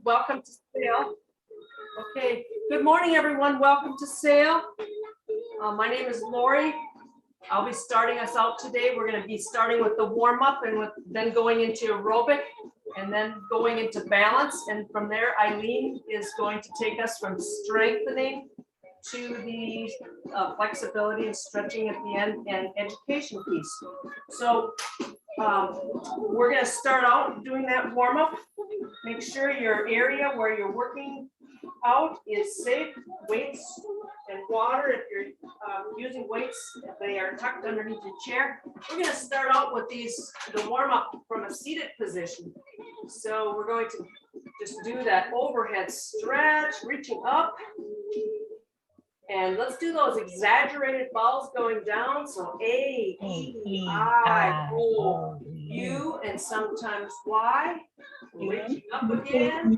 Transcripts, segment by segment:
Welcome to Sail. Okay, good morning, everyone. Welcome to Sail. My name is Lori. I'll be starting us out today. We're going to be starting with the warm-up and then going into aerobic and then going into balance. And from there, Eileen is going to take us from strengthening to the flexibility and stretching at the end and education piece. So we're going to start out doing that warm-up. Make sure your area where you're working out is safe. Weights and water, if you're using weights, they are tucked underneath your chair. We're going to start out with the warm-up from a seated position. So we're going to just do that overhead stretch, reaching up. And let's do those exaggerated balls going down. So A, E, I, O, U, and sometimes Y. Reaching up again.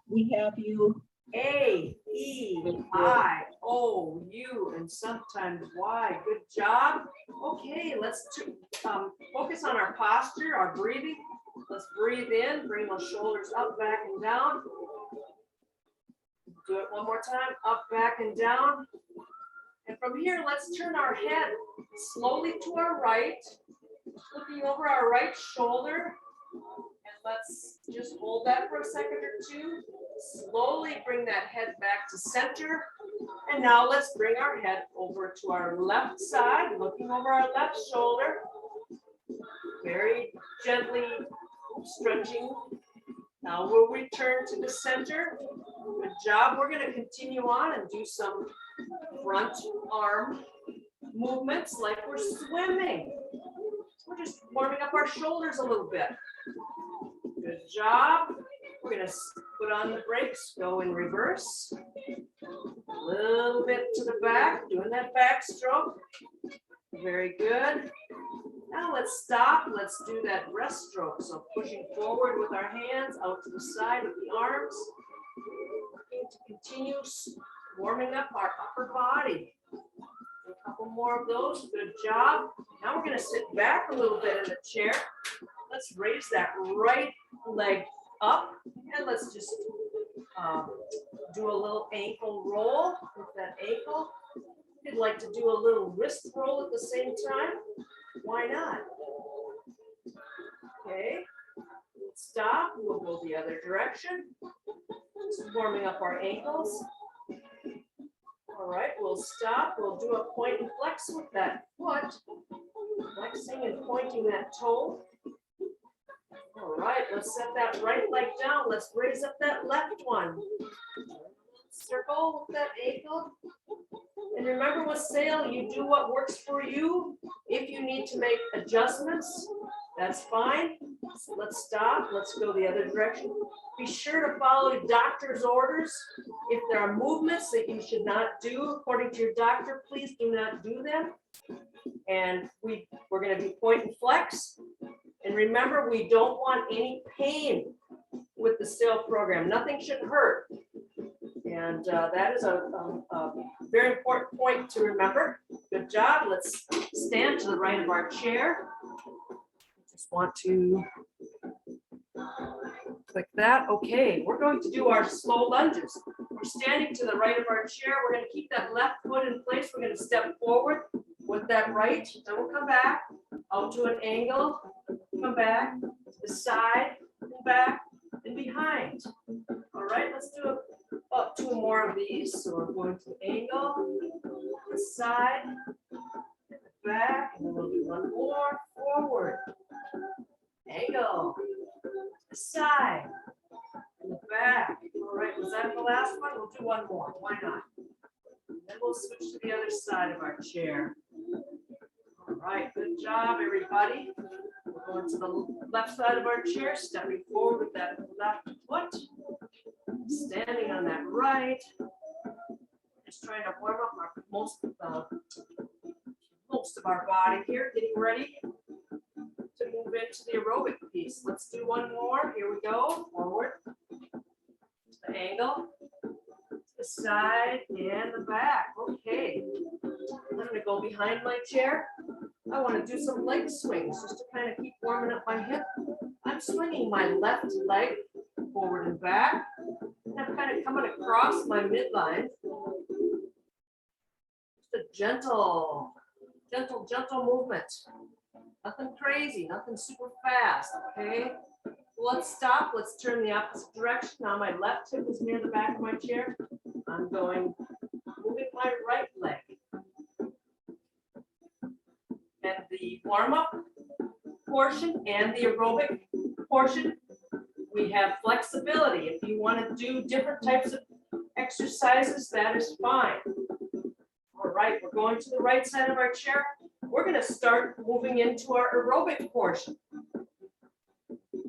We have you. A, E, I, O, U, and sometimes Y. Good job. Okay, let's focus on our posture, our breathing. Let's breathe in, bring those shoulders up, back, and down. Do it one more time, up, back, and down. And from here, let's turn our head slowly to our right, looking over our right shoulder. And let's just hold that for a second or two. Slowly bring that head back to center. And now let's bring our head over to our left side, looking over our left shoulder. Very gently stretching. Now we'll return to the center. Good job. We're going to continue on and do some front arm movements like we're swimming. We're just warming up our shoulders a little bit. Good job. We're going to put on the brakes, go in reverse. A little bit to the back, doing that back stroke. Very good. Now let's stop. Let's do that breaststroke. So pushing forward with our hands out to the side with the arms. Looking to continue warming up our upper body. A couple more of those. Good job. Now we're going to sit back a little bit in the chair. Let's raise that right leg up. And let's just do a little ankle roll with that ankle. If you'd like to do a little wrist roll at the same time, why not? Okay, stop. We'll go the other direction. Just warming up our ankles. All right, we'll stop. We'll do a point and flex with that foot. Flexing and pointing that toe. All right, let's set that right leg down. Let's raise up that left one. Circle with that ankle. And remember with Sail, you do what works for you. If you need to make adjustments, that's fine. So let's stop. Let's go the other direction. Be sure to follow your doctor's orders. If there are movements that you should not do according to your doctor, please do not do them. And we're going to do point and flex. And remember, we don't want any pain with the Sail program. Nothing should hurt. And that is a very important point to remember. Good job. Let's stand to the right of our chair. Just want to click that. Okay, we're going to do our slow lunges. We're standing to the right of our chair. We're going to keep that left foot in place. We're going to step forward with that right. Then we'll come back out to an angle. Come back to the side, back, and behind. All right, let's do about two more of these. So we're going to angle, the side, back, and then we'll do one more forward. Angle, the side, and the back. All right, was that the last one? We'll do one more. Why not? And then we'll switch to the other side of our chair. All right, good job, everybody. We're going to the left side of our chair, stepping forward with that left foot, standing on that right. Just trying to warm up our most of our body here, getting ready to move into the aerobic piece. Let's do one more. Here we go. Forward, the angle, the side, and the back. Okay. I'm going to go behind my chair. I want to do some leg swings just to kind of keep warming up my hip. I'm swinging my left leg forward and back. And I'm kind of coming across my midline. Just a gentle movement. Nothing crazy, nothing super fast, okay? Let's stop. Let's turn the opposite direction. Now my left hip is near the back of my chair. I'm moving my right leg. And the warm-up portion and the aerobic portion, we have flexibility. If you want to do different types of exercises, that is fine. All right, we're going to the right side of our chair. We're going to start moving into our aerobic portion.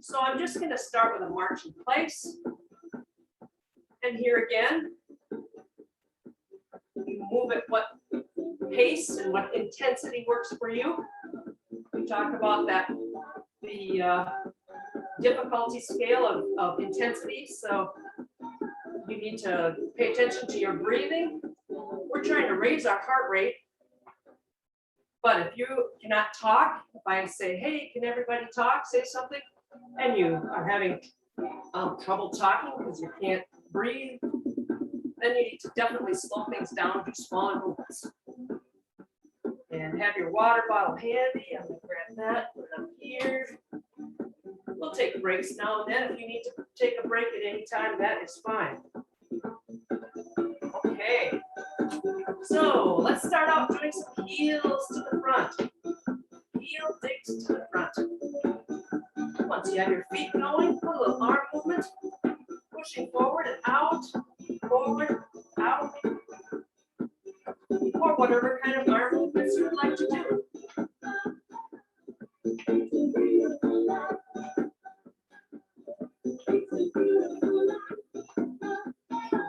So I'm just going to start with a march in place. And here again, you move at what pace and what intensity works for you. We talk about that, the difficulty scale of intensity. So you need to pay attention to your breathing. We're trying to raise our heart rate. But if you cannot talk, if I say, hey, can everybody talk, say something, and you are having trouble talking because you can't breathe, then you need to definitely slow things down, do smaller movements. And have your water bottle handy. I'm going to grab that, put it up here. We'll take breaks now and then. If you need to take a break at any time, that is fine. Okay. So let's start out doing some heels to the front. Heel digs to the front. Once you have your feet going, put a little arm movement. Pushing forward and out, forward, out. Or whatever kind of arm movements you would like to do.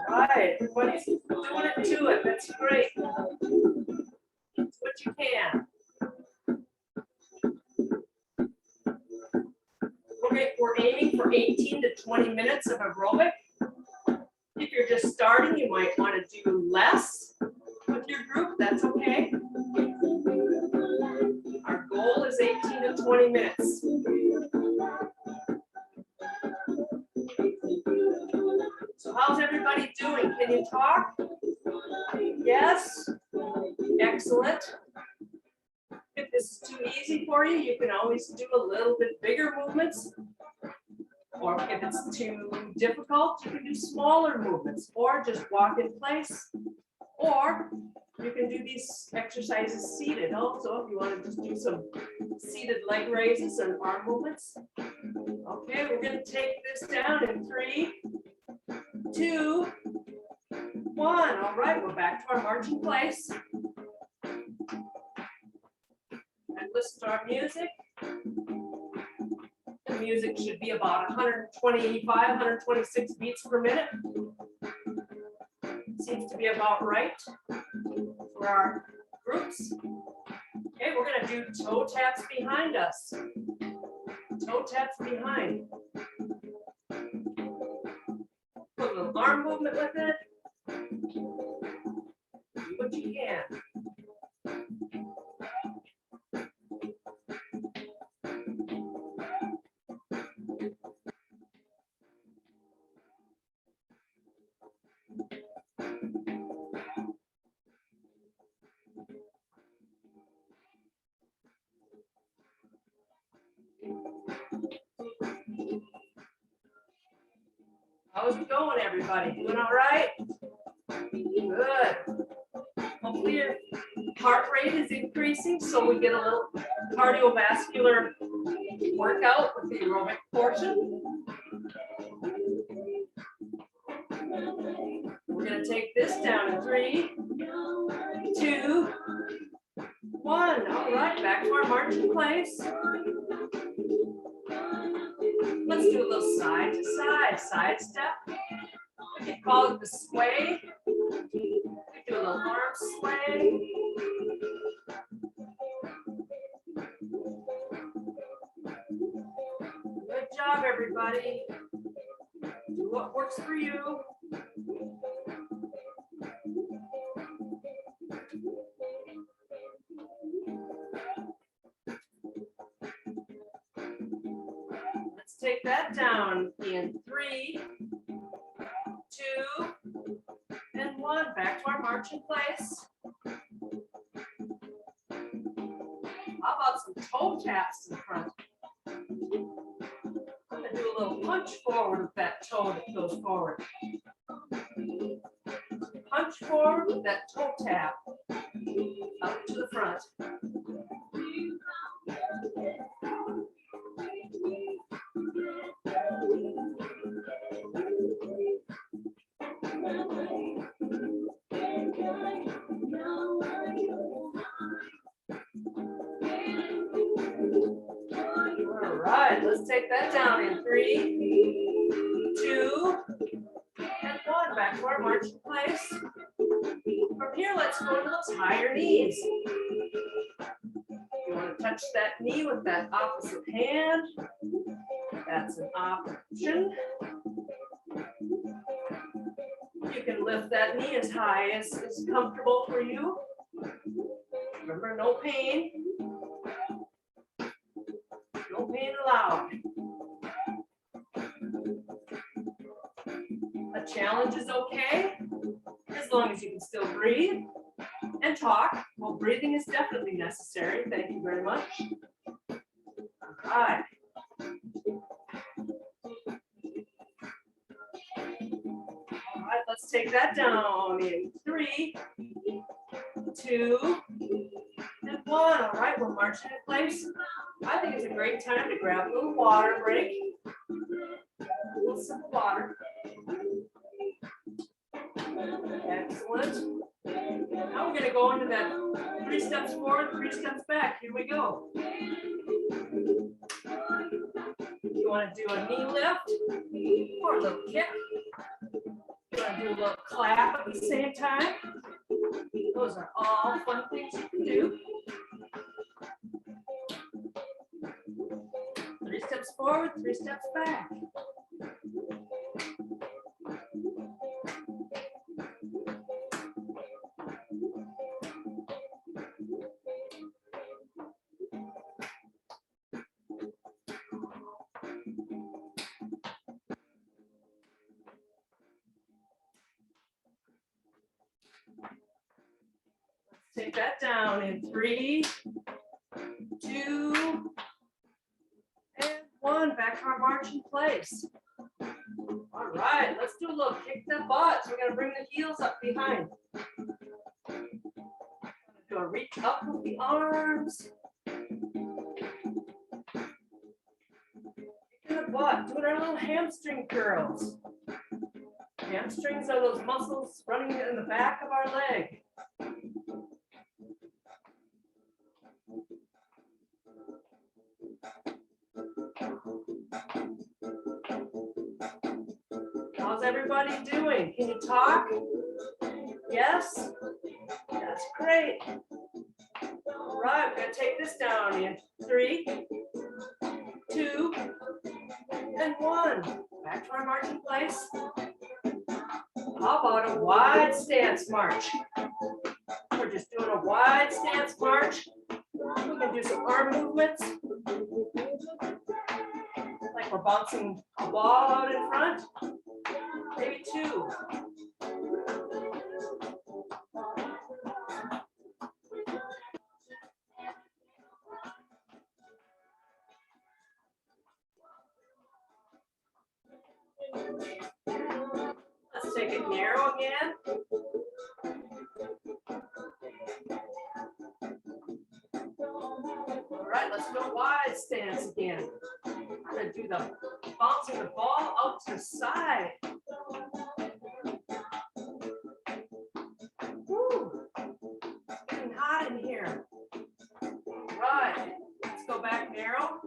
All right, everybody's doing it to it. That's great. It's what you can. We're aiming for 18 to 20 minutes of aerobic. If you're just starting, you might want to do less with your group. That's okay. Our goal is 18 to 20 minutes. So how's everybody doing? Can you talk? Yes? Excellent. If this is too easy for you, you can always do a little bit bigger movements. Or if it's too difficult, you can do smaller movements or just walk in place. Or you can do these exercises seated also if you want to just do some seated leg raises and arm movements. Okay, we're going to take this down in 3, 2, 1. All right, we're back to our march in place. And listen to our music. The music should be about 125, 126 beats per minute. Seems to be about right for our groups. Okay, we're going to do toe taps behind us. Toe taps behind. Put a little arm movement with it. Do what you can. How's it going, everybody? Doing all right? Good. Hopefully your heart rate is increasing so we get a little cardiovascular workout with the aerobic portion. We're going to take this down in 3, 2, 1. All right, back to our march in place. Let's do a little side to side, side step. We can call it the sway. We do a little arm sway. Good job, everybody. Do what works for you. Let's take that down in 3, 3, 2, and 1. Back to our march in place. How about some toe taps in front? I'm going to do a little punch forward with that toe that goes forward. Punch forward with that toe tap. Up to the front. All right, let's take that down in 3, 2, and 1. Back to our marching place. From here, let's go to those higher knees. You want to touch that knee with that opposite hand. That's an option. You can lift that knee as high as is comfortable for you. Remember, no pain. No pain allowed. A challenge is okay, as long as you can still breathe and talk. Well, breathing is definitely necessary. Thank you very much. All right. All right, let's take that down in 3, 2, and 1. All right, we're marching in place. I think it's a great time to grab a little water break. A little sip of water. Excellent. Now we're going to go into that 3 steps forward, 3 steps back. Here we go. You want to do a knee lift or a little kick. You want to do a little clap at the same time. Those are all fun things you can do. 3 steps forward, 3 steps back. Take that down in 3, 2, and 1. Back to our marching place. All right, let's do a little kick the butt. So we're going to bring the heels up behind. Do a reach up with the arms. Kick the butt. Doing our little hamstring curls. Hamstrings are those muscles running in the back of our leg. How's everybody doing? Can you talk? Yes? That's great. All right, we're going to take this down in 3, 2, and 1. Back to our marching place. How about a wide stance march? We're just doing a wide stance march. We can do some arm movements. Like we're bouncing a ball out in front. Maybe 2. Let's take it narrow again. All right, let's go wide stance again. We're going to do the bouncing the ball out to the side. Woo. Getting hot in here. All right, let's go back narrow.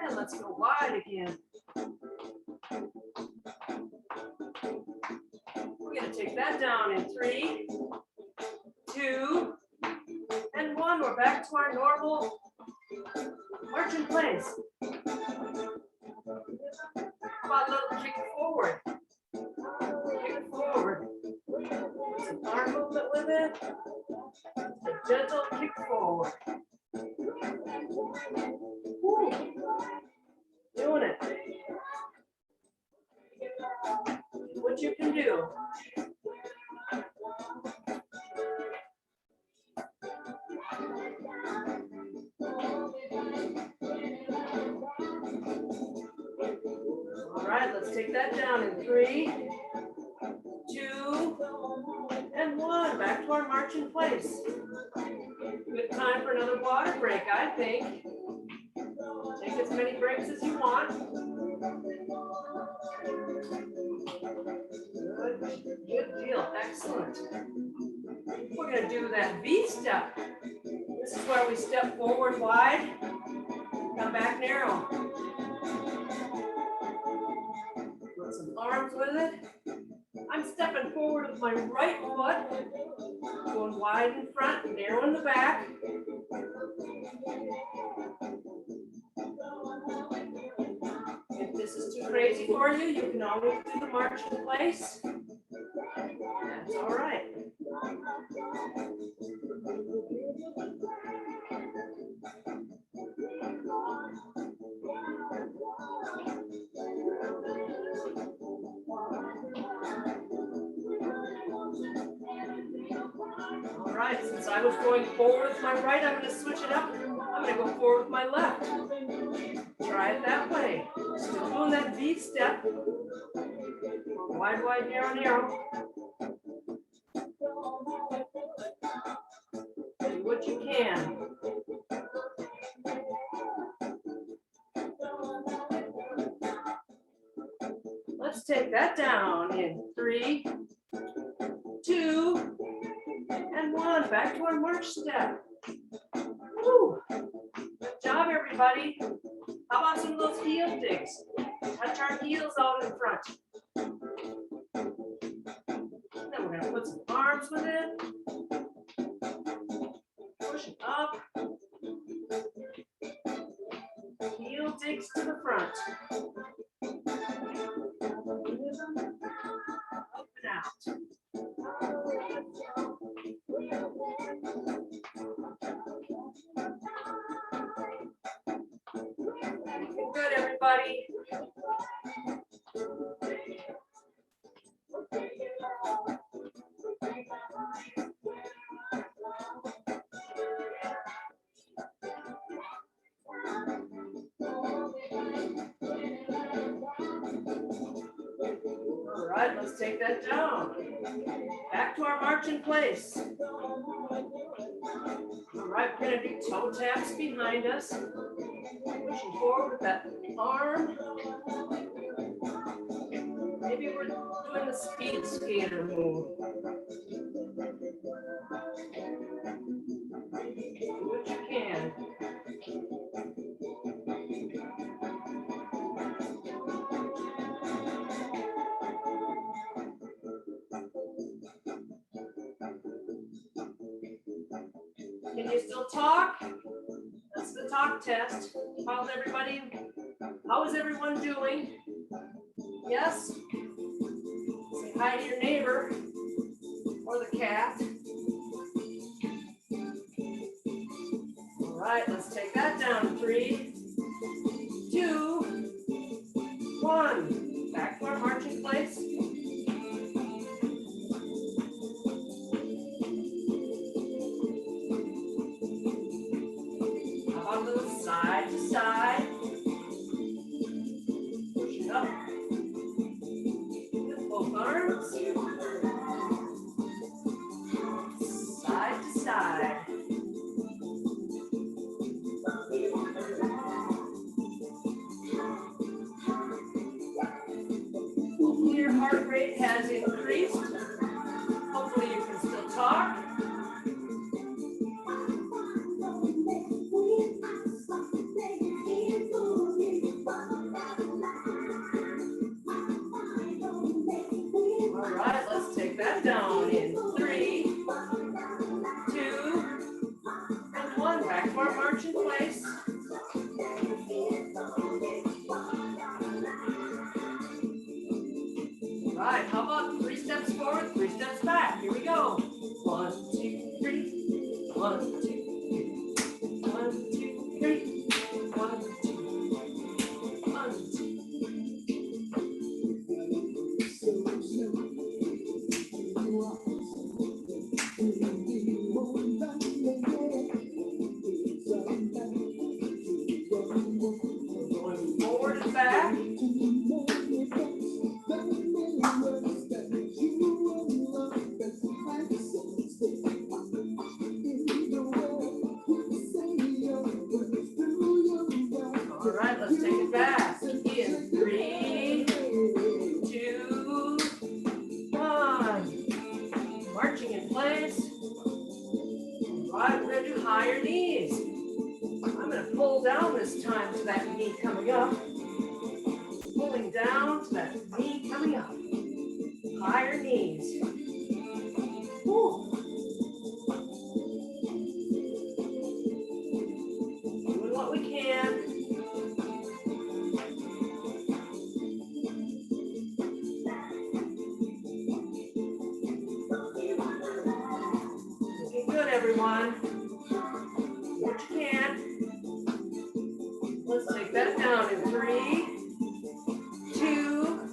And let's go wide again. We're going to take that down in 3, 2, and 1. We're back to our normal march in place. How about a little kick forward? Kick forward. Some arm movement with it. A gentle kick forward. do. All right, let's take that down in 3, 2, and 1. Back to our march in place. Good time for another water break, I think. Take as many breaks as you want. Good deal, excellent. We're gonna do that V step. This is where we step forward wide, come back narrow. Put some arms with it. I'm stepping forward with my right foot, going wide in front, narrow in the back. If this is too crazy for you, you can always do the march in place. That's all right. All right, since I was going forward with my right, I'm going to switch it up. I'm going to go forward with my left. Try it that way. Still doing that V step. Wide, wide, narrow, narrow. Do what you can. Let's take that down in 3, 2, and 1. Back to our march step. Woo. Good job, everybody. How about some of those heel digs? Touch our heels out in front. Then we're going to put some arms with it. Push it up. Heel digs to the front. Up and out. Good, everybody. All right, let's take that down. Back to our march in place. All right, we're going to do toe taps behind us. Pushing forward with that arm. Maybe we're doing the speed skater move. Do what you can. Can you still talk? That's the talk test. How is everyone doing? Yes? Say hi to your neighbor or the cat. All right, let's take that down. 3, 2, 1. Back to our marching place. How about a little side to side? Push it up. With both arms. Side to side. Hopefully your heart rate has increased. Hopefully you can still talk. All right, let's take that down in 3, 2, and 1. Back to our march in place. All right, how about 3 steps forward? All right, let's take it back. In 3, 2, 1. Marching in place. All right, we're gonna do higher knees. I'm gonna pull down this time to that knee coming up. Pulling down to that knee coming up. Higher knees. Woo. Doing what we can. Looking good, everyone. Do what you can. Let's take that down in 3, 2,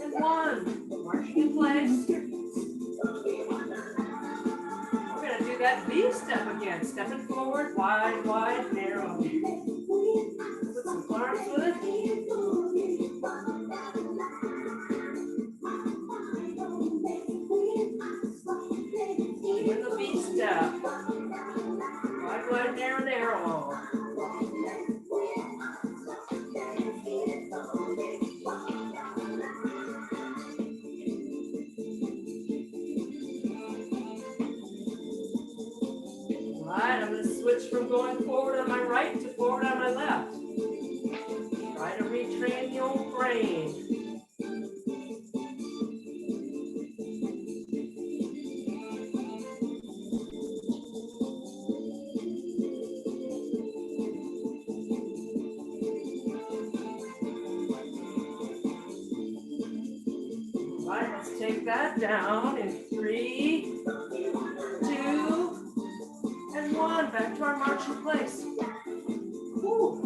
and 1. Marching in place. We're going to do that V step again. Stepping forward, wide, wide, narrow. Put some arms with it. Doing the V step. Wide, wide, narrow, narrow. Alright, I'm going to switch from going forward on my right to forward on my left. Try to retrain the old brain. Alright, let's take that down in 3, 2, and 1. Back to our marching place. Woo.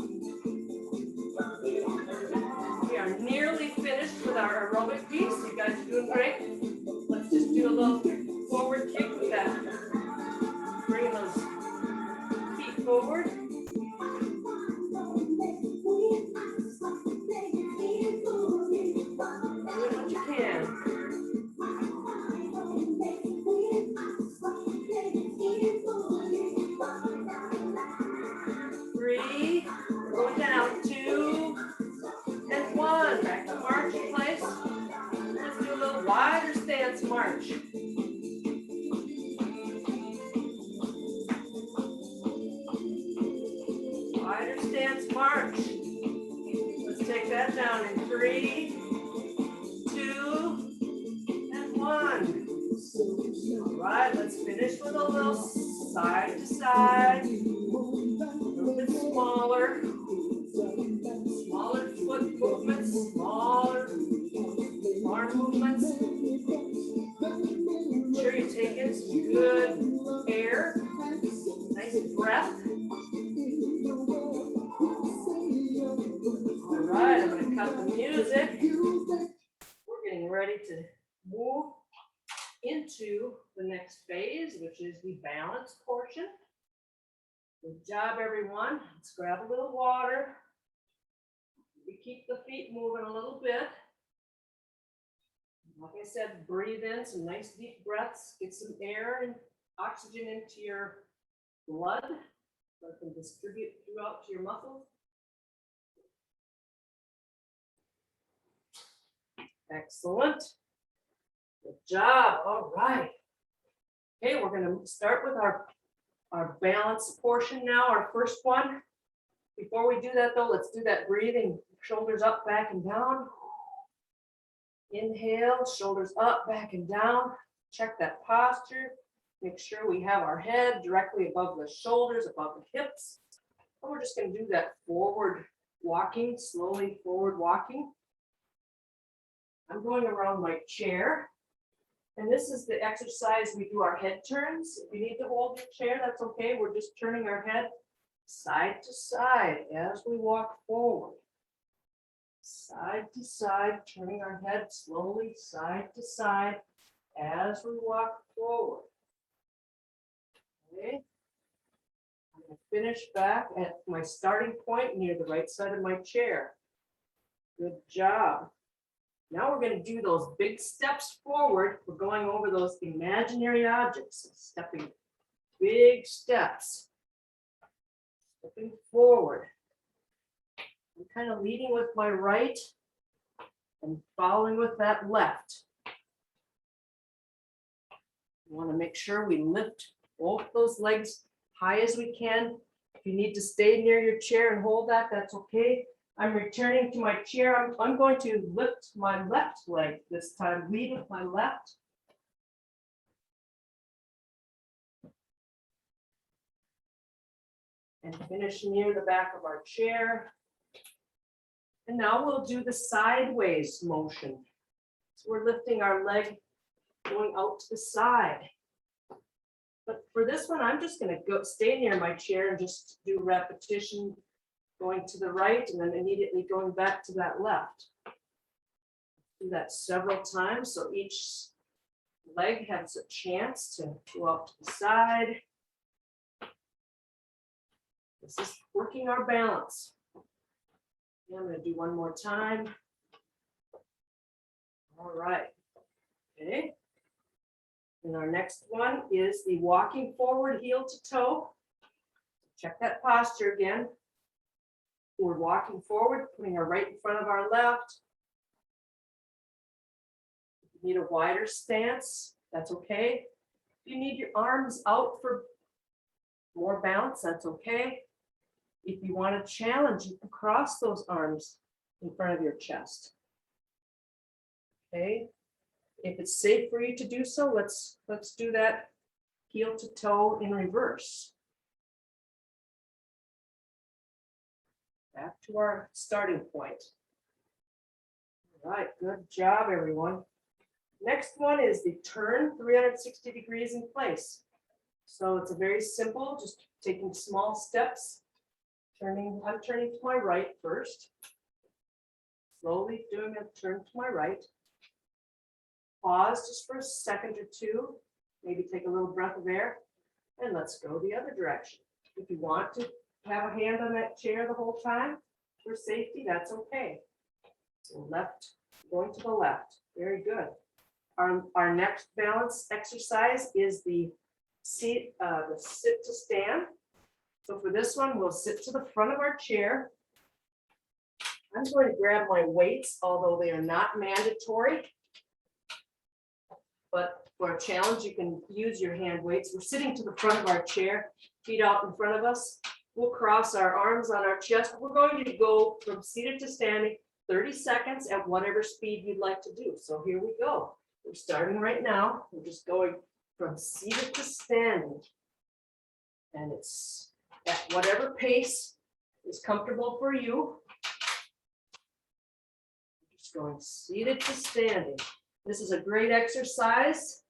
We are nearly finished with our aerobic piece. You guys are doing great. Let's just do a little forward kick with that. Bringing those feet forward. Doing what you can. 3, going down, 2, and 1. Back to marching place. Let's do a little wider stance march. Wider stance march. Let's take that down in 3, 2, and 1. All right, let's finish with a little side to side. A little bit smaller. Smaller foot movements, smaller arm movements. Make sure you're taking some good air. Nice breath. All right, I'm going to cut the music. We're getting ready to move into the next phase, which is the balance portion. Good job, everyone. Let's grab a little water. We keep the feet moving a little bit. Like I said, breathe in some nice deep breaths. Get some air and oxygen into your blood so it can distribute throughout to your muscles. Excellent. Good job. All right. Okay, we're going to start with our balance portion now, our first one. Before we do that though, let's do that breathing. Shoulders up, back and down. Inhale, shoulders up, back and down. Check that posture. Make sure we have our head directly above the shoulders, above the hips. And we're just going to do that forward walking, slowly forward walking. I'm going around my chair. And this is the exercise we do our head turns. If you need to hold your chair, that's okay. We're just turning our head side to side as we walk forward. Side to side, turning our head slowly side to side as we walk forward. Okay. I'm going to finish back at my starting point near the right side of my chair. Good job. Now we're going to do those big steps forward. We're going over those imaginary objects, stepping big steps. Stepping forward. kind of leading with my right and following with that left. We want to make sure we lift both those legs high as we can. If you need to stay near your chair and hold that, that's okay. I'm returning to my chair. I'm going to lift my left leg this time, lead with my left. And finish near the back of our chair. And now we'll do the sideways motion. So we're lifting our leg going out to the side. But for this one, I'm just going to go stay near my chair and just do repetition, going to the right and then immediately going back to that left. Do that several times so each leg has a chance to go out to the side. This is working our balance. And I'm going to do one more time. All right. Okay. And our next one is the walking forward heel to toe. Check that posture again. We're walking forward, putting our right in front of our left. If you need a wider stance, that's okay. If you need your arms out for more balance, that's okay. If you want to challenge, you can cross those arms in front of your chest. Okay. If it's safe for you to do so, let's do that heel to toe in reverse. Back to our starting point. All right, good job, everyone. Next one is the turn 360 degrees in place. So it's a very simple, just taking small steps. I'm turning to my right first. Slowly doing a turn to my right. Pause just for a second or two. Maybe take a little breath of air. And let's go the other direction. If you want to have a hand on that chair the whole time for safety, that's okay. So left, going to the left. Very good. Our next balance exercise is the sit to stand. So for this one, we'll sit to the front of our chair. I'm going to grab my weights, although they are not mandatory. But for a challenge, you can use your hand weights. We're sitting to the front of our chair, feet out in front of us. We'll cross our arms on our chest. We're going to go from seated to standing 30 seconds at whatever speed you'd like to do. So here we go. We're starting right now. We're just going from seated to standing. And it's at whatever pace is comfortable for you. Just going seated to standing. This is a great exercise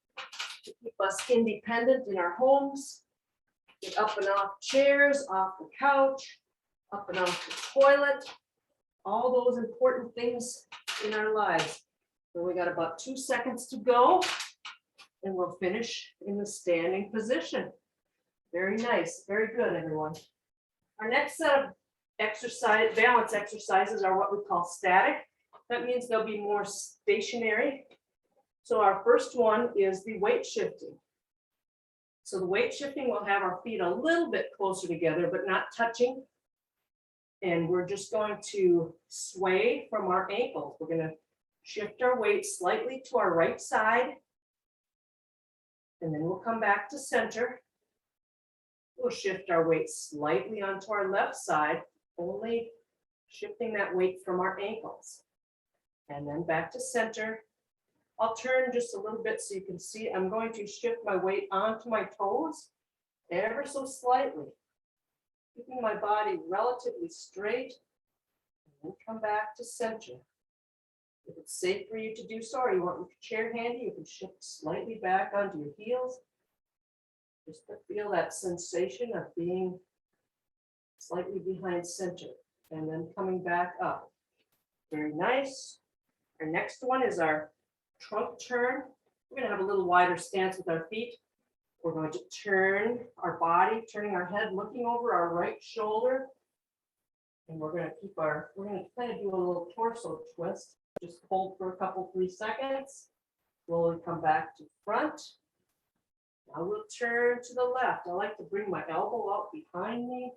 to keep us independent in our homes. Get up and off chairs, off the couch, up and off the toilet. All those important things in our lives. So we got about 2 seconds to go and we'll finish in the standing position. Very nice. Very good, everyone. Our next set of balance exercises are what we call static. That means they'll be more stationary. So our first one is the weight shifting. So the weight shifting will have our feet a little bit closer together, but not touching. And we're just going to sway from our ankles. We're going to shift our weight slightly to our right side. And then we'll come back to center. We'll shift our weight slightly onto our left side, only shifting that weight from our ankles. And then back to center. I'll turn just a little bit so you can see. I'm going to shift my weight onto my toes ever so slightly, keeping my body relatively straight, and then come back to center. If it's safe for you to do so, or you want your chair handy, you can shift slightly back onto your heels, just to feel that sensation of being slightly behind center, and then coming back up. Very nice. Our next one is our trunk turn. We're going to have a little wider stance with our feet. We're going to turn our body, turning our head, looking over our right shoulder. And we're going to kind of do a little torso twist. Just hold for a couple, 3 seconds. Slowly come back to front. Now we'll turn to the left. I like to bring my elbow out behind me.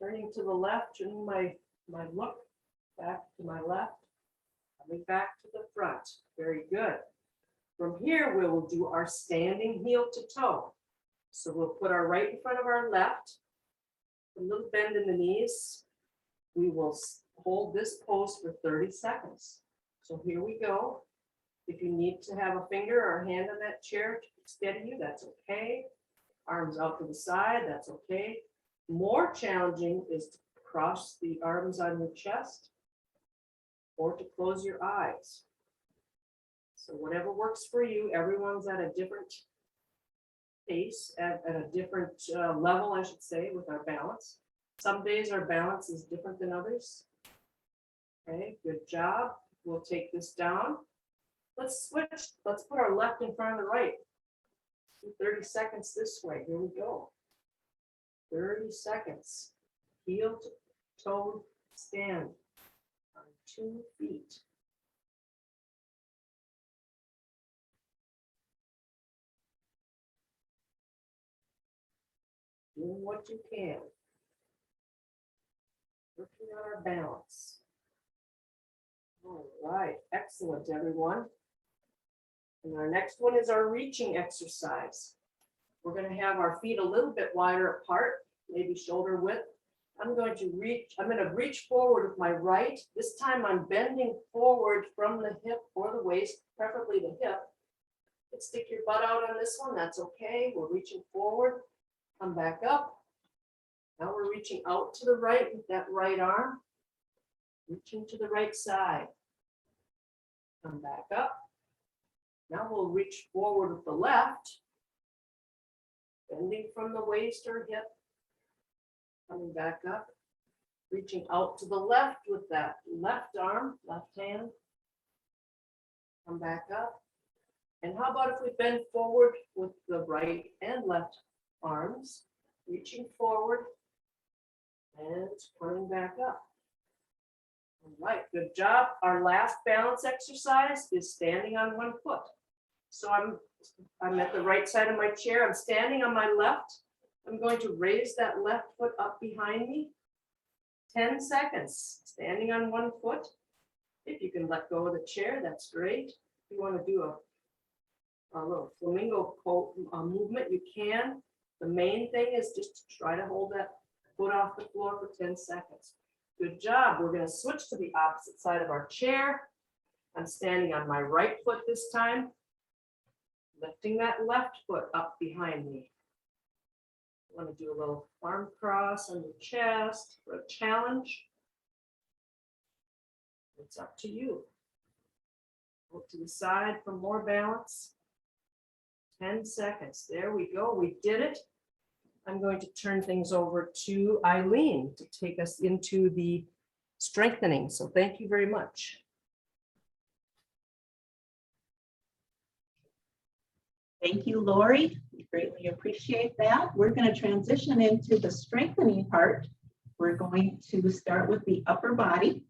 Turning to the left, turning my My look back to my left, coming back to the front. Very good. From here, we will do our standing heel to toe. So we'll put our right in front of our left, a little bend in the knees. We will hold this pose for 30 seconds. So here we go. If you need to have a finger or a hand on that chair to steady you, that's okay. Arms out to the side, that's okay. More challenging is to cross the arms on your chest or to close your eyes. So whatever works for you, everyone's at a different pace, at a different level, I should say, with our balance. Some days our balance is different than others. Okay, good job. We'll take this down. Let's switch. Let's put our left in front of the right. 30 seconds this way. Here we go. 30 seconds. Heel to toe stand on 2 feet. Doing what you can. Working on our balance. All right, excellent, everyone. And our next one is our reaching exercise. We're going to have our feet a little bit wider apart, maybe shoulder width. I'm going to reach forward with my right. This time I'm bending forward from the hip or the waist, preferably the hip. You can stick your butt out on this one, that's okay. We're reaching forward, come back up. Now we're reaching out to the right with that right arm. Reaching to the right side. Come back up. Now we'll reach forward with the left. Bending from the waist or hip. Coming back up. Reaching out to the left with that left arm, left hand. Come back up. And how about if we bend forward with the right and left arms. Reaching forward and coming back up. All right, good job. Our last balance exercise is standing on one foot. So I'm at the right side of my chair. I'm standing on my left. I'm going to raise that left foot up behind me. 10 seconds, standing on one foot. If you can let go of the chair, that's great. If you want to do a little flamingo movement, you can. The main thing is just to try to hold that foot off the floor for 10 seconds. Good job. We're going to switch to the opposite side of our chair. I'm standing on my right foot this time, lifting that left foot up behind me. I want to do a little arm cross on your chest for a challenge. It's up to you. Go to the side for more balance. 10 seconds. There we go. We did it. I'm going to turn things over to Eileen to take us into the strengthening. So thank you very much. Thank you, Lori. We greatly appreciate that. We're going to transition into the strengthening part. We're going to start with the upper body.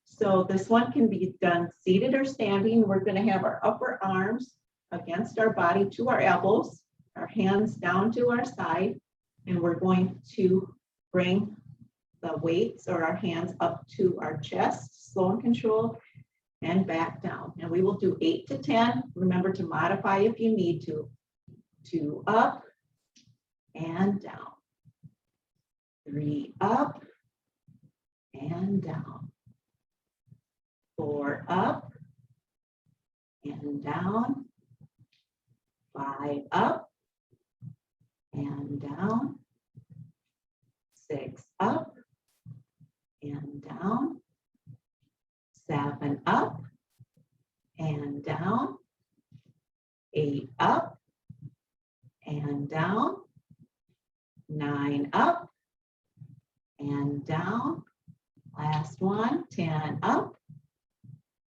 So this one can be done seated or standing. We're going to have our upper arms against our body to our elbows, our hands down to our side, and we're going to bring the weights or our hands up to our chest, slow and controlled, and back down. And we will do 8 to 10. Remember to modify if you need to. 2 up and down. 3 up and down. 4 up and down. 5 up and down. 6 up and down. 7 up and down. 8 up and down. 9 up and down. Last one, 10 up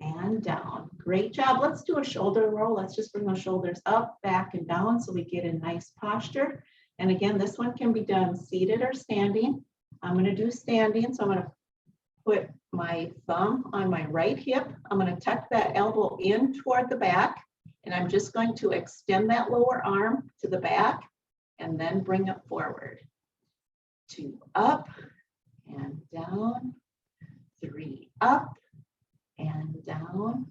and down. Great job. Let's do a shoulder roll. Let's just bring those shoulders up, back, and down so we get a nice posture. And again, this one can be done seated or standing. I'm going to do standing, so I'm going to put my thumb on my right hip. I'm going to tuck that elbow in toward the back, and I'm just going to extend that lower arm to the back and then bring it forward. 2 up and down. up and down,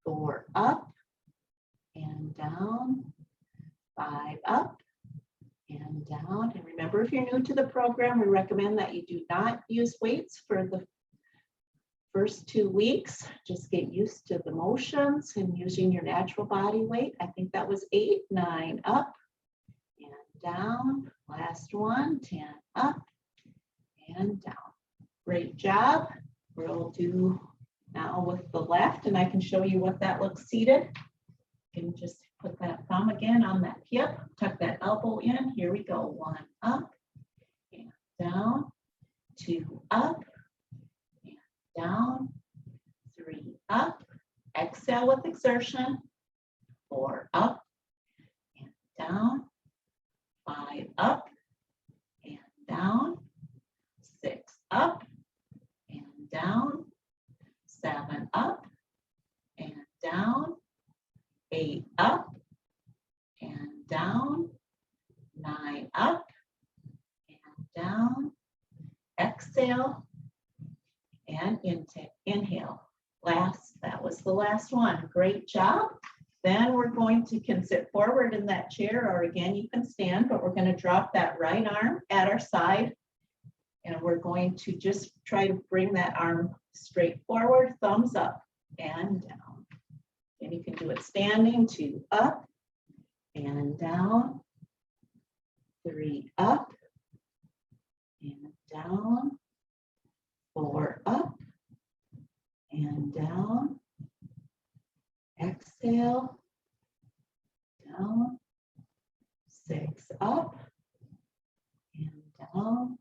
4 up and down, 5 up and down. And remember, if you're new to the program, we recommend that you do not use weights for the first 2 weeks. Just get used to the motions and using your natural body weight. I think that was 8, 9 up and down. Last one, 10 up and down. Great job. We'll do now with the left, and I can show you what that looks seated. You can just put that thumb again on that hip, tuck that elbow in. Here we go. 1 up and down, 2 up and down, 3 up. Exhale with exertion. 4 up and down, 5 up and down, 6 up and down, 7 up and down, 8 up and down, 9 up and down. Exhale and inhale. That was the last one. Great job. Then we're going to can sit forward in that chair, or again, you can stand, but we're going to drop that right arm at our side. And we're going to just try to bring that arm straight forward, thumbs up and down. And you can do it standing. 2 up and down, 3 up and down, 4 up and down. Exhale, down, 6 up and down,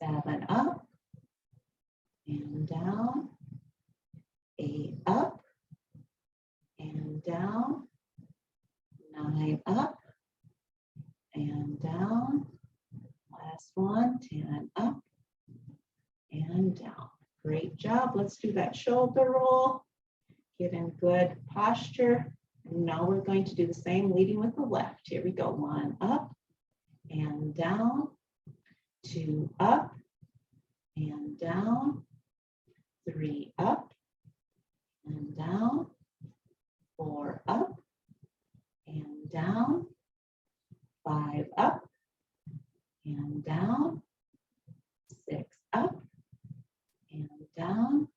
7 up and down, 8 up and down, 9 up and down. Last one, 10 up and down. Great job. Let's do that shoulder roll. Get in good posture. And now we're going to do the same, leading with the left. Here we go. 1 up and down, 2 up and down, 3 up and down, 4 up and down, 5 up and down, 6 up and down,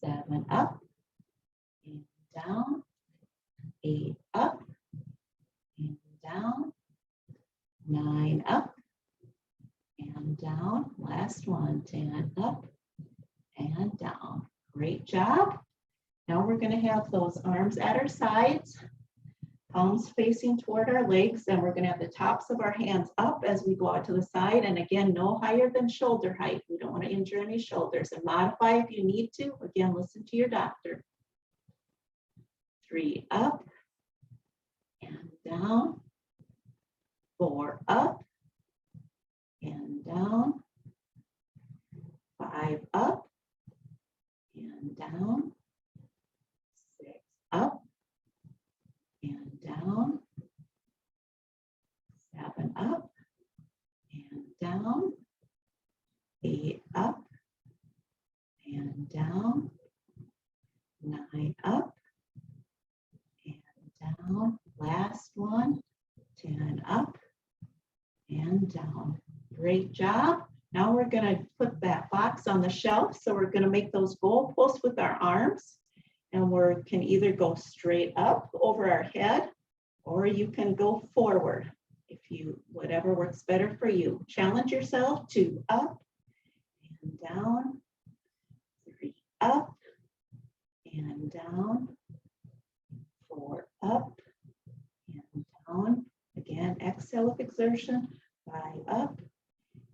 7 up and down, 8 up and down, 9 up and down. Last one, 10 up and down. Great job. Now we're going to have those arms at our sides, palms facing toward our legs, and we're going to have the tops of our hands up as we go out to the side. And again, no higher than shoulder height. We don't want to injure any shoulders, and modify if you need to. Again, listen to your doctor. 3 up and down, 4 up and down, 5 up and down, 6 up and down, 7 up and down, 8 up and down, 9 up and down. Last one, 10 up and down. Great job. Now we're going to put that box on the shelf. So we're going to make those goalposts with our arms. And we can either go straight up over our head, or you can go forward. Whatever works better for you. Challenge yourself. 2 up and down, 3 up and down, 4 up and down. Again, exhale with exertion. 5 up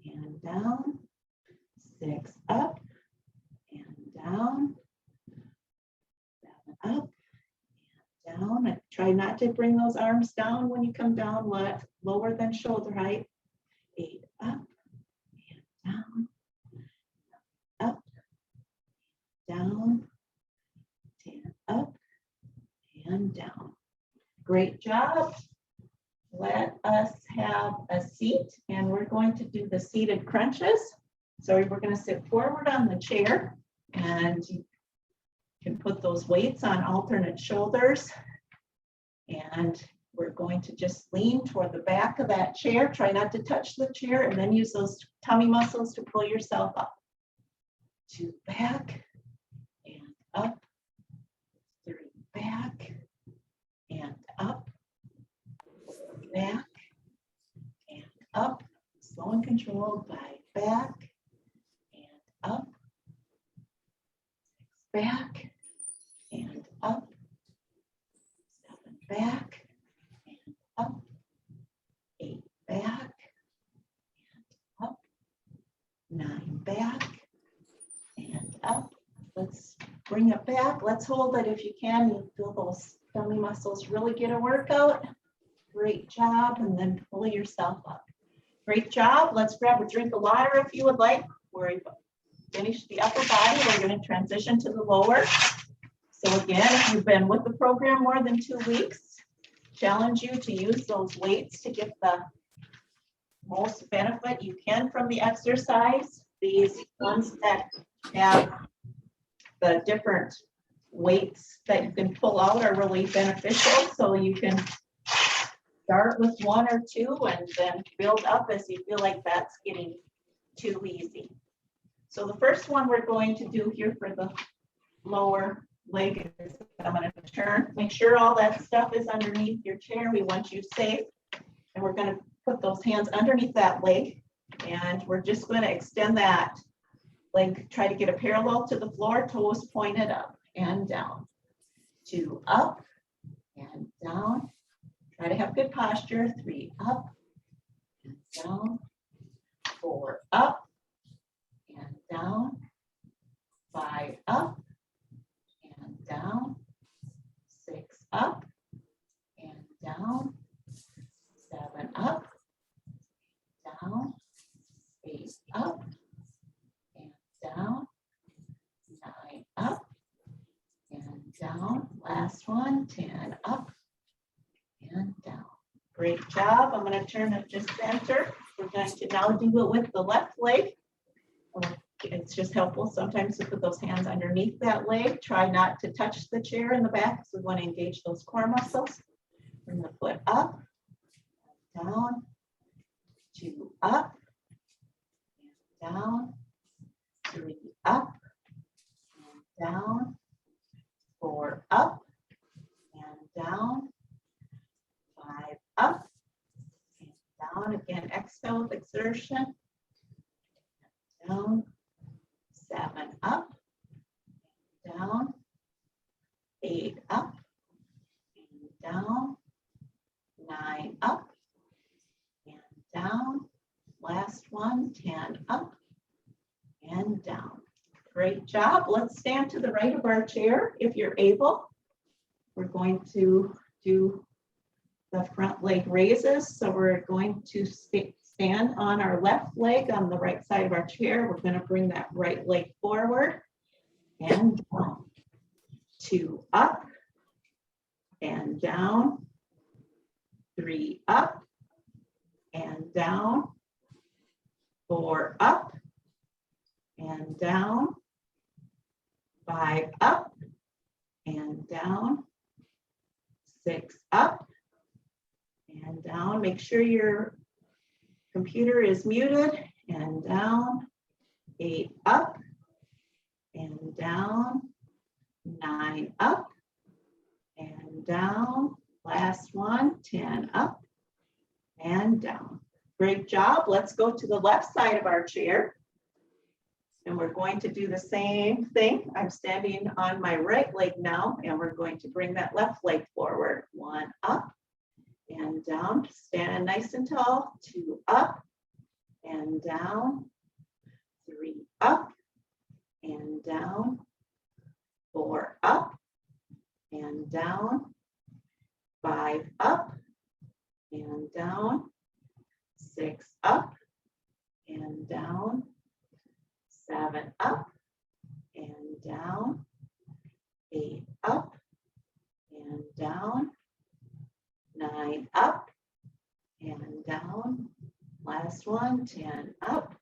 and down, 6 up and down, 7 up and down. And try not to bring those arms down when you come down, lower than shoulder height. 8 up and down, up, down, 10 up and down. Great job. Let us have a seat, and we're going to do the seated crunches. So we're going to sit forward on the chair, and you can put those weights on alternate shoulders. And we're going to just lean toward the back of that chair. Try not to touch the chair, and then use those tummy muscles to pull yourself up. 2 back and up. 3 back and up. Back and up. Slow and controlled. 5 back and up. 6 back and up. 7 back and up. 8 back and up. 9 back and up. Let's bring it back. Let's hold it if you can. You feel those tummy muscles really get a workout. Great job. And then pull yourself up. Great job. Let's grab a drink of water if you would like. We've finished the upper body. We're going to transition to the lower. So again, if you've been with the program more than 2 weeks, challenge you to use those weights to get the most benefit you can from the exercise. These ones that have the different weights that you can pull out are really beneficial. So you can start with 1 or 2 and then build up as you feel like that's getting too easy. So the first one we're going to do here for the lower leg is I'm going to turn. Make sure all that stuff is underneath your chair. We want you safe. And we're going to put those hands underneath that leg. And we're just going to extend that leg. Try to get a parallel to the floor, toes pointed up and down. 2 up and down. Try to have good posture. 3 up and down. 4 up and down. 5 up and down. 6 up and down. 7 up, down. 8 up and down. 9 up and down. Last one, 10 up and down. Great job. I'm going to turn it to center. We're going to now do it with the left leg. It's just helpful sometimes to put those hands underneath that leg. Try not to touch the chair in the back because we want to engage those core muscles. Bring the foot up, down, 2 up, and down, 3 up, and down, 4 up, and down, 5 up, and down. Again, exhale with exertion. Down, 7 up, down, 8 up, and down, 9 up, and down. Last one, 10 up, and down. Great job. Let's stand to the right of our chair if you're able. We're going to do the front leg raises. So we're going to stand on our left leg on the right side of our chair. We're going to bring that right leg forward and down. 2 up and down. 3 up and down. 4 up and down. 5 up and down. 6 up and down. Make sure your computer is muted and down. 8 up and down. 9 up and down. Last one, 10 up and down. Great job. Let's go to the left side of our chair. And we're going to do the same thing. I'm standing on my right leg now, and we're going to bring that left leg forward. 1 up and down. Stand nice and tall. 2 up and down. 3 up and down. 4 up and down. 5 up and down. 6 up and down. 7 up and down. 8 up and down. 9 up and down. Last one, 10 up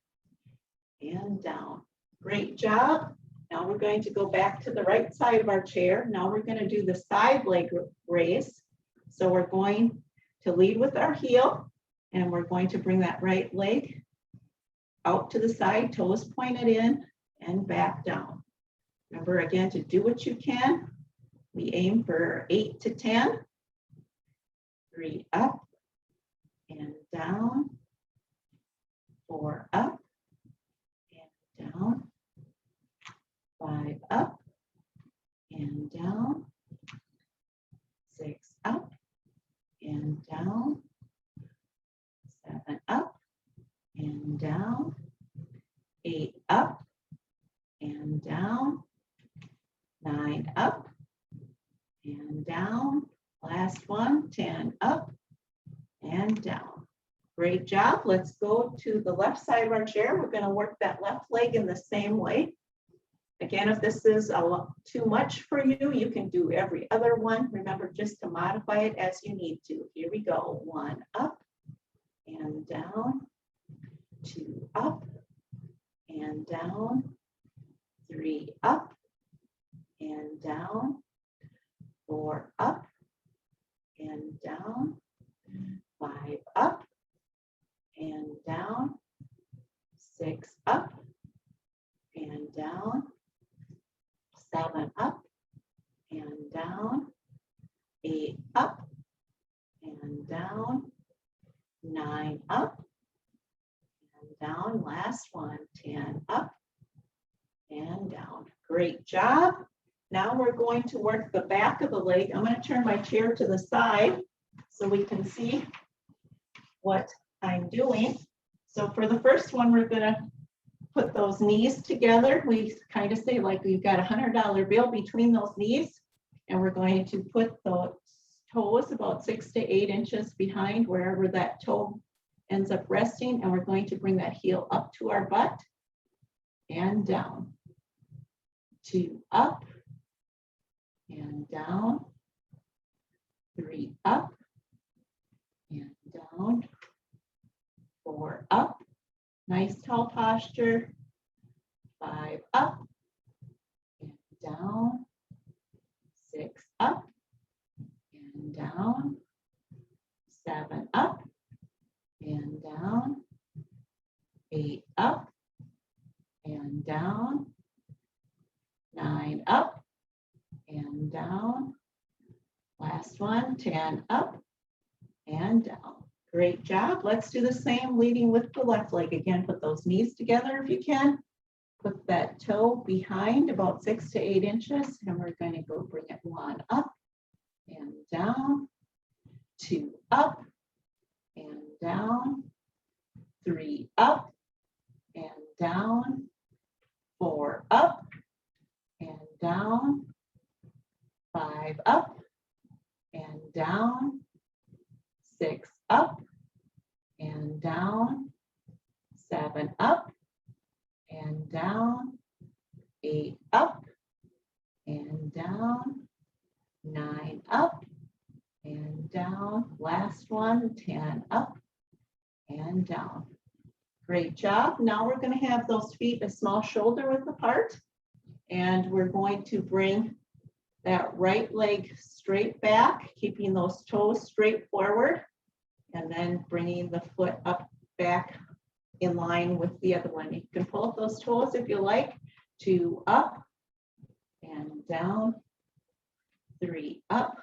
and and down. Great job. Now we're going to go back to the right side of our chair. Now we're going to do the side leg raise. So we're going to lead with our heel, and we're going to bring that right leg out to the side, toes pointed in and back down. Remember again to do what you can. We aim for 8 to 10. 3 up and down. 4 up and down. 5 up and down. 6 up and down. 7 up and down. 8 up and down. 9 up and down. Last one, 10 up and down. Great job. Let's go to the left side of our chair. We're going to work that left leg in the same way. Again, if this is a lot too much for you, you can do every other one. Remember just to modify it as you need to. Here we go. 1 up and down. 2 up and down. 3 up and down. 4 up and down. 5 up and down. 6 up and down. 7 up and down. 8 up and down. 9 up and down. Last one, 10 up and down. Great job. Now we're going to work the back of the leg. I'm going to turn my chair to the side so we can see what I'm doing. So for the first one, we're going to put those knees together. We kind of say like we've got a $100 bill between those knees, and we're going to put the toes about 6 to 8 inches behind wherever that toe ends up resting, and we're going to bring that heel up to our butt and down. 2 up and down. 3 up and down. 4 up. Nice tall posture. 5 up and down. 6 up and down. 7 up and down. 8 up and down. 9 up and down. Last one, 10 up and down. Great job. Let's do the same leading with the left leg. Again, put those knees together if you can. Put that toe behind about 6 to 8 inches, and we're going to go bring it 1 up and down, 2 up and down, 3 up and down, 4 up and down, 5 up and down, 6 up and down, 7 up and down, 8 up and down, 9 up and down. Last one, 10 up and down. Great job. Now we're going to have those feet a small shoulder width apart, and we're going to bring that right leg straight back, keeping those toes straight forward, and then bringing the foot up back in line with the other one. You can pull up those toes if you like. 2 up and down, 3 up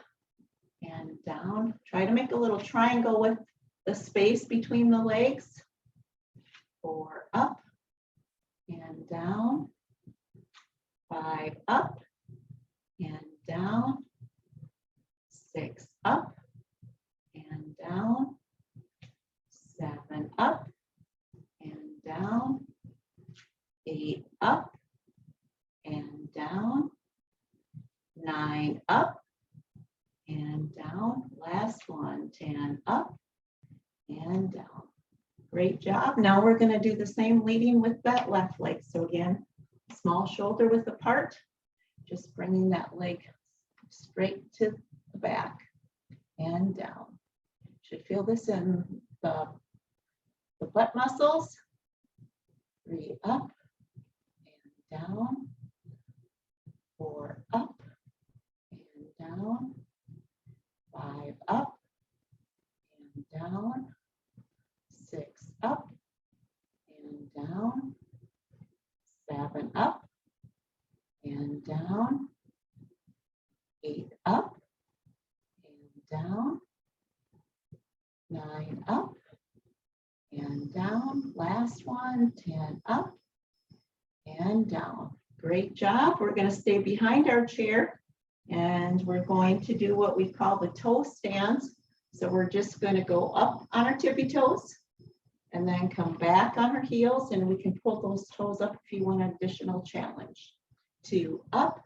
and down. Try to make a little triangle with the space between the legs. 4 up and down, 5 up and down, 6 up and down, 7 up and down, 8 up and down, 9 up and down. Last one, 10 up and down. Great job. Now we're going to do the same leading with that left leg. So again, small shoulder width apart, just bringing that leg straight to the back and down. Should feel this in the butt muscles. 3 up down, 4 up and down, 5 up and down, 6 up and down, 7 up and down, 8 up and down, 9 up and down, last one, 10 up and down. Great job. We're going to stay behind our chair and we're going to do what we call the toe stands. So we're just going to go up on our tippy toes and then come back on our heels, and we can pull those toes up if you want an additional challenge. 2 up,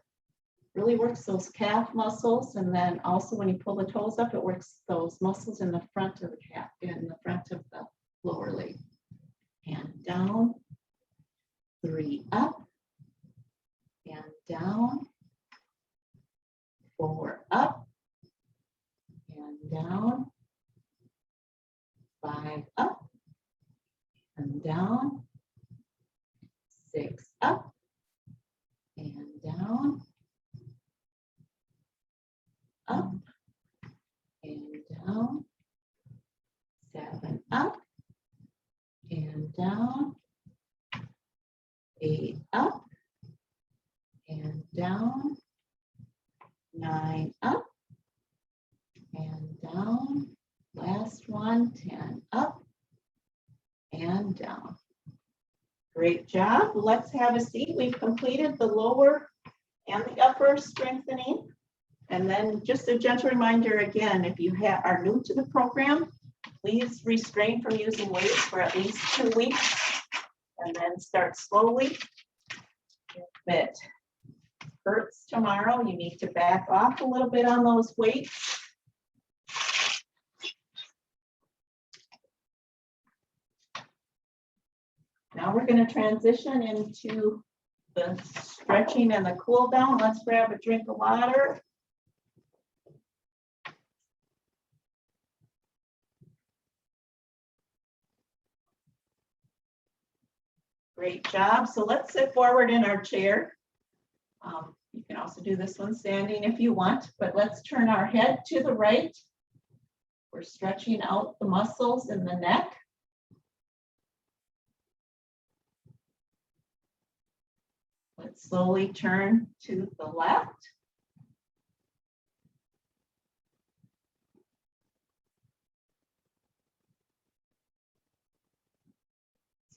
really works those calf muscles, and then also when you pull the toes up, it works those muscles in the front of the calf, in the front of the lower leg. And down, 3 up and down, 4 up and down, 5 up and down, 6 up and down, up and down, 7 up and down, 8 up and down, 9 up and down, last one, 10 up and down. Great job. Let's have a seat. We've completed the lower and the upper strengthening. And then just a gentle reminder again, if you are new to the program, please restrain from using weights for at least 2 weeks and then start slowly. If it hurts tomorrow, you need to back off a little bit on those weights. Now we're going to transition into the stretching and the cool down. Let's grab a drink of water. Great job. So let's sit forward in our chair. You can also do this one standing if you want, but let's turn our head to the right. We're stretching out the muscles in the neck. Let's slowly turn to the left.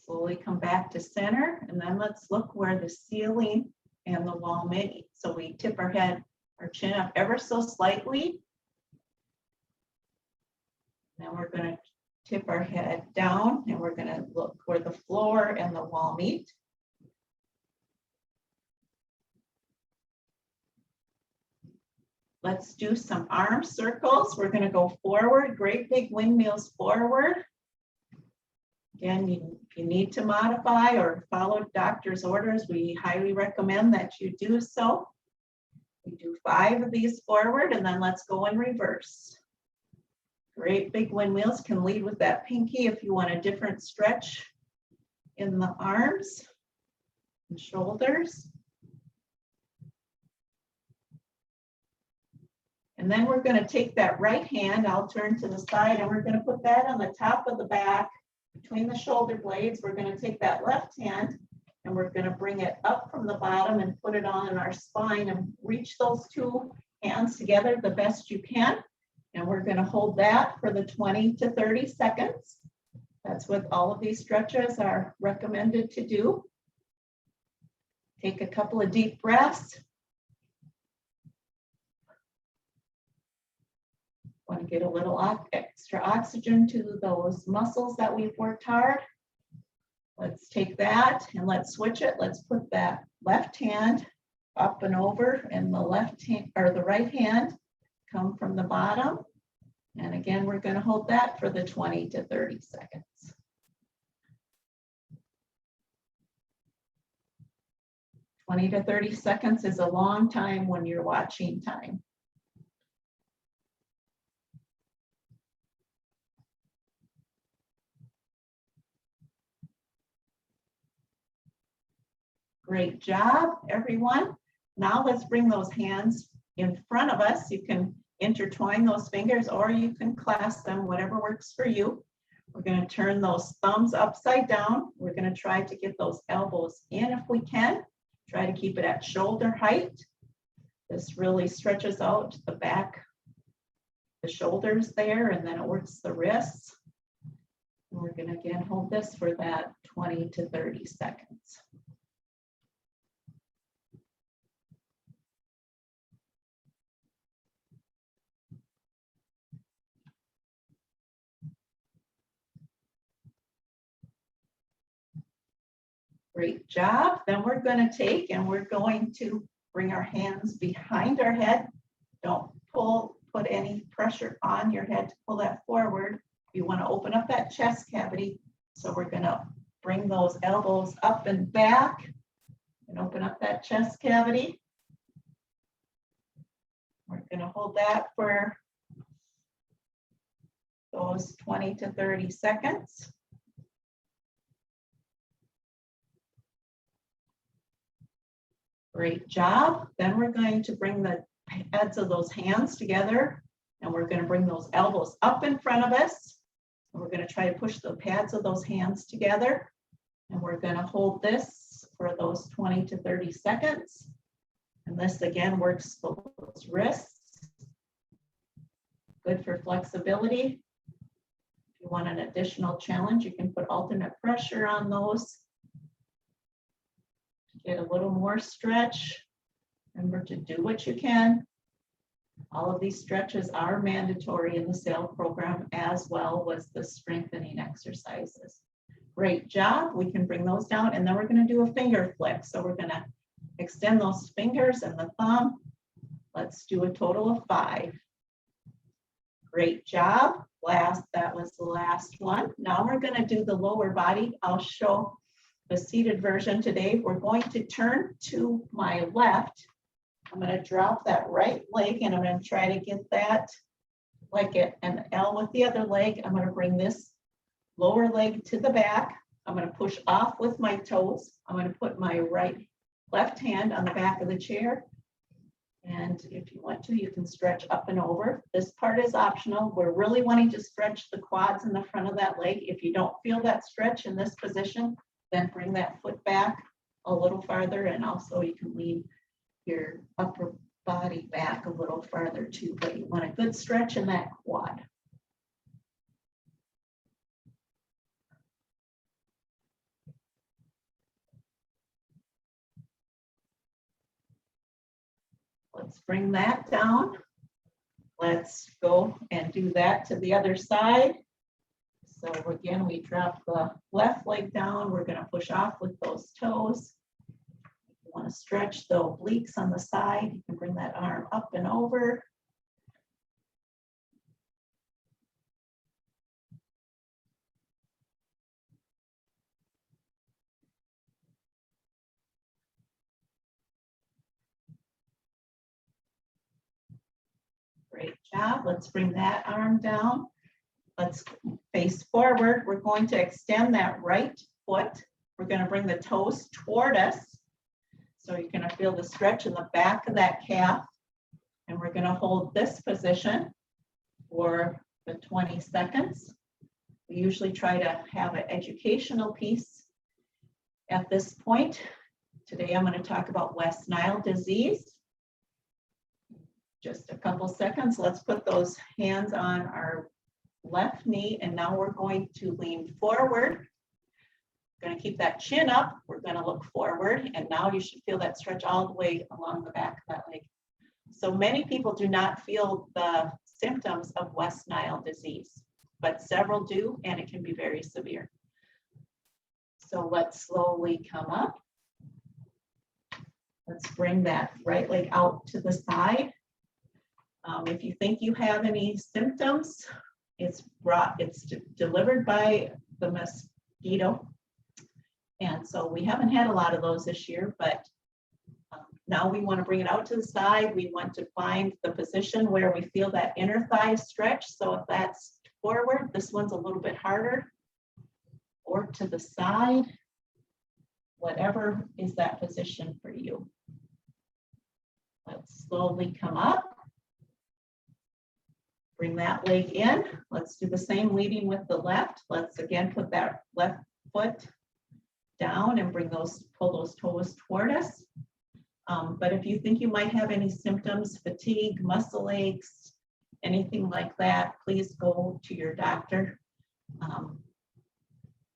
Slowly come back to center, and then let's look where the ceiling and the wall meet. So we tip our head, our chin up ever so slightly. Then we're going to tip our head down, and we're going to look where the floor and the wall meet. Let's do some arm circles. We're going to go forward, great big windmills forward. Again, if you need to modify or follow doctor's orders, we highly recommend that you do so. We do 5 of these forward, and then let's go in reverse. Great big windmills. Can lead with that pinky if you want a different stretch in the arms and shoulders. And then we're going to take that right hand, I'll turn to the side, and we're going to put that on the top of the back between the shoulder blades. We're going to take that left hand and we're going to bring it up from the bottom and put it on our spine and reach those 2 hands together the best you can. And we're going to hold that for the 20 to 30 seconds. That's what all of these stretches are recommended to do. Take a couple of deep breaths. Want to get a little extra oxygen to those muscles that we've worked hard. Let's take that and let's switch it. Let's put that left hand up and over, and the left hand or the right hand come from the bottom. And again, we're going to hold that for the 20 to 30 seconds. Twenty to 30 seconds is a long time when you're watching time. Great job, everyone. Now let's bring those hands in front of us. You can intertwine those fingers or you can clasp them, whatever works for you. We're going to turn those thumbs upside down. We're going to try to get those elbows in if we can. Try to keep it at shoulder height. This really stretches out the back, the shoulders there, and then it works the wrists. And we're going to again hold this for that 20 to 30 seconds. Great job. Then we're going to take and we're going to bring our hands behind our head. Don't put any pressure on your head to pull that forward. You want to open up that chest cavity. So we're going to bring those elbows up and back and open up that chest cavity. We're going to hold that for those 20 to 30 seconds. Great job. Then we're going to bring the pads of those hands together and we're going to bring those elbows up in front of us. And we're going to try to push the pads of those hands together. And we're going to hold this for those 20 to 30 seconds. And this again works those wrists. Good for flexibility. If you want an additional challenge, you can put alternate pressure on those. Get a little more stretch. Remember to do what you can. All of these stretches are mandatory in the SAIL program, as well as the strengthening exercises. Great job. We can bring those down and then we're going to do a finger flick. So we're going to extend those fingers and the thumb. Let's do a total of 5. Great job. That was the last one. Now we're going to do the lower body. I'll show the seated version today. We're going to turn to my left. I'm going to drop that right leg and I'm going to try to get that like an L with the other leg. I'm going to bring this lower leg to the back. I'm going to push off with my toes. I'm going to put my left hand on the back of the chair. And if you want to, you can stretch up and over. This part is optional. We're really wanting to stretch the quads in the front of that leg. If you don't feel that stretch in this position, then bring that foot back a little farther, and also you can lean your upper body back a little farther too, but you want a good stretch in that quad. Let's bring that down. Let's go and do that to the other side. So again, we drop the left leg down. We're going to push off with those toes. If you want to stretch the obliques on the side, you can bring that arm up and over. Great job. Let's bring that arm down. Let's face forward. We're going to extend that right foot. We're going to bring the toes toward us. So you're going to feel the stretch in the back of that calf. And we're going to hold this position for the 20 seconds. We usually try to have an educational piece at this point. Today I'm going to talk about West Nile disease. Just a couple seconds. Let's put those hands on our left knee, and now we're going to lean forward. We're going to keep that chin up. We're going to look forward, and now you should feel that stretch all the way along the back of that leg. So many people do not feel the symptoms of West Nile disease, but several do, and it can be very severe. So let's slowly come up. Let's bring that right leg out to the side. If you think you have any symptoms, it's delivered by the mosquito. And so we haven't had a lot of those this year, but now we want to bring it out to the side. We want to find the position where we feel that inner thigh stretch. So if that's forward, this one's a little bit harder, or to the side. whatever is that position for you. Let's slowly come up. Bring that leg in. Let's do the same leading with the left. Let's again put that left foot down and pull those toes toward us. But if you think you might have any symptoms, fatigue, muscle aches, anything like that, please go to your doctor.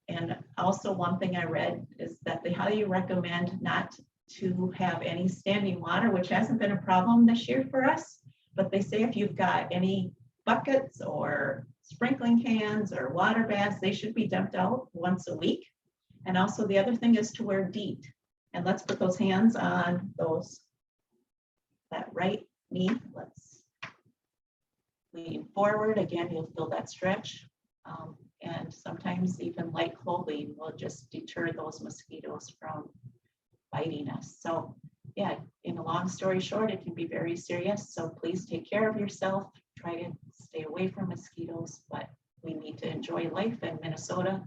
And also one thing I read is that they highly recommend not to have any standing water, which hasn't been a problem this year for us. But they say if you've got any buckets or sprinkling cans or water baths, they should be dumped out once a week. And also the other thing is to wear DEET. And let's put those hands on that right knee. Let's lean forward. Again, you'll feel that stretch. And sometimes even light clothing will just deter those mosquitoes from biting us. So yeah, in a long story short, it can be very serious. So please take care of yourself. Try to stay away from mosquitoes, but we need to enjoy life, and Minnesota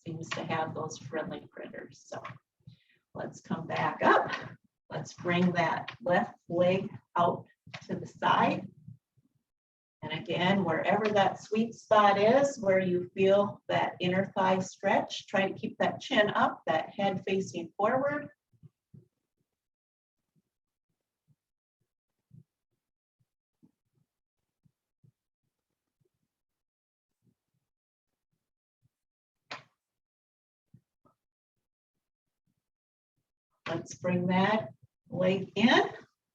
seems to have those friendly critters. So let's come back up. Let's bring that left leg out to the side. And again, wherever that sweet spot is, where you feel that inner thigh stretch, try to keep that chin up, that head facing forward. Let's bring that leg in.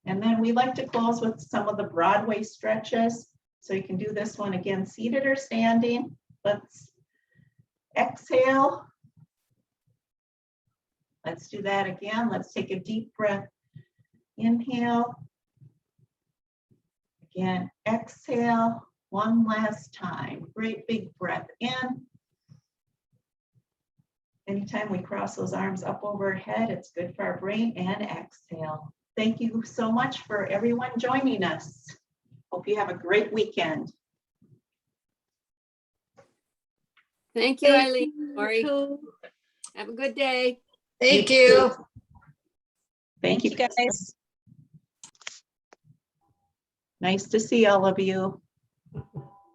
And then we like to close with some of the Broadway stretches. So you can do this one again, seated or standing. Let's exhale. Let's do that again. Let's take a deep breath. Inhale. Again, exhale. One last time. Great big breath in. Anytime we cross those arms up overhead, it's good for our brain. And exhale. Thank you so much for everyone joining us. Hope you have a great weekend. Thank you, Eileen. Lori. Have a good day. Thank you. Thank you guys. Nice to see all of you.